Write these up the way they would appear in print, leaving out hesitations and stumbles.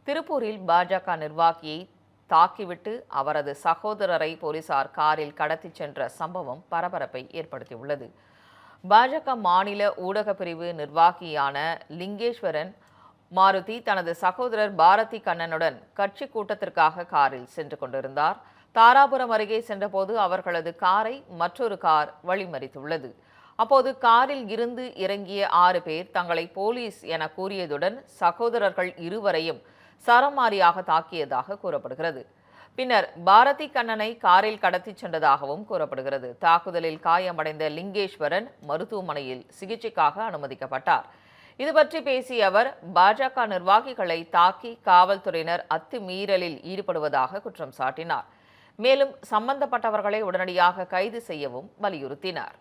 திருப்பூரில் பாஜக நிர்வாகியை தாக்கிவிட்டு அவரது சகோதரரை போலீசார் காரில் கடத்திச் சென்ற சம்பவம் பரபரப்பை ஏற்படுத்தியுள்ளது. பாஜக மாநில ஊடக பிரிவு நிர்வாகியான லிங்கேஸ்வரன் மாருதி தனது சகோதரர் பாரதி கண்ணனுடன் கட்சி கூட்டத்திற்காக காரில் சென்று கொண்டிருந்தார். தாராபுரம் அருகே சென்றபோது அவர்களது காரை மற்றொரு கார் வழிமறித்துள்ளது. அப்போது காரில் இருந்து இறங்கிய 6 பேர் தங்களை போலீஸ் என கூறியதுடன் சகோதரர்கள் இருவரையும் சரமாரியாக தாக்கியதாக கூறப்படுகிறது. பின்னர் பாரதி கண்ணனை காரில் கடத்திச் சென்றதாகவும் கூறப்படுகிறது. தாக்குதலில் காயமடைந்த லிங்கேஸ்வரன் மருத்துவமனையில் சிகிச்சைக்காக அனுமதிக்கப்பட்டார். இது பற்றி பேசிய அவர் பாஜக நிர்வாகிகளை தாக்கி காவல்துறையினர் அத்துமீறலில் ஈடுபடுவதாக குற்றம் சாட்டினார். மேலும் சம்பந்தப்பட்டவர்களை உடனடியாக கைது செய்யவும் வலியுறுத்தினார்.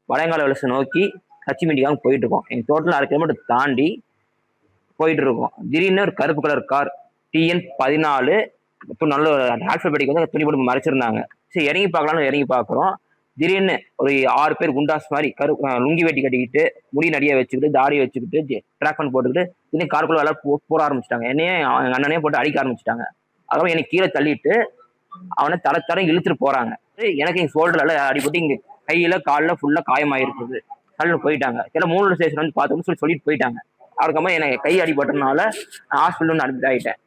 வடங்கால வலசை நோக்கி கச்சிமண்டிக்காக போயிட்டு இருக்கோம். எங்கள் டோட்டல் 6 கிலோமீட்டர் தாண்டி போயிட்டு இருக்கோம். திடீர்னு ஒரு கருப்பு கலர் கார் TN14 நல்ல ஆல்பபெட்டிக் வந்து துணி போட்டு மறைச்சிருந்தாங்க. சரி இறங்கி பார்க்கலாம்னு இறங்கி பார்க்குறோம். திடீர்னு ஒரு 6 பேர் குண்டாஸ் மாதிரி லுங்கி வெட்டி கட்டிக்கிட்டு முடி நடிகை வச்சுக்கிட்டு தாடியை வச்சுக்கிட்டு ட்ராக் பண்ணி போட்டுக்கிட்டு இன்னும் காருக்குள்ள எல்லாம் போட ஆரம்பிச்சிட்டாங்க. என்னையே எங்கள் அண்ணனையே போட்டு அடிக்க ஆரம்பிச்சிட்டாங்க. அதுவும் என்னை கீழே தள்ளிட்டு அவனை தர இழுத்துட்டு போறாங்க. எனக்கு எங்கள் ஷோல்டர்ல அடிபட்டு இங்கே கையில காலில் ஃபுல்லாக காயமாயிருக்குது. தள்ளிட்டு போயிட்டாங்க. சில 3 ஸ்டேஷன் வந்து பார்த்தோம்னு சொல்லிட்டு போயிட்டாங்க. அதுக்கப்புறமா எனக்கு கை அடிபட்டதுனால நான் ஹாஸ்பிட்டல் வந்து அட்மிட் ஆகிட்டேன்.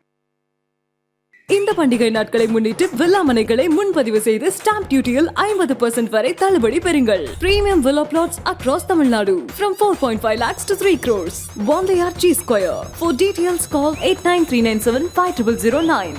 இந்த பண்டிகை நாட்களை முன்னிட்டு வில்லா மனைகளை முன்பதிவு செய்து ஸ்டாம்ப் டியூட்டியில் 50% வரை தள்ளுபடி பெறுங்கள். Premium villa plots across Tamil Nadu from 4.5 lakhs to 3 crores. One layer G Square. For details call 89397 5009.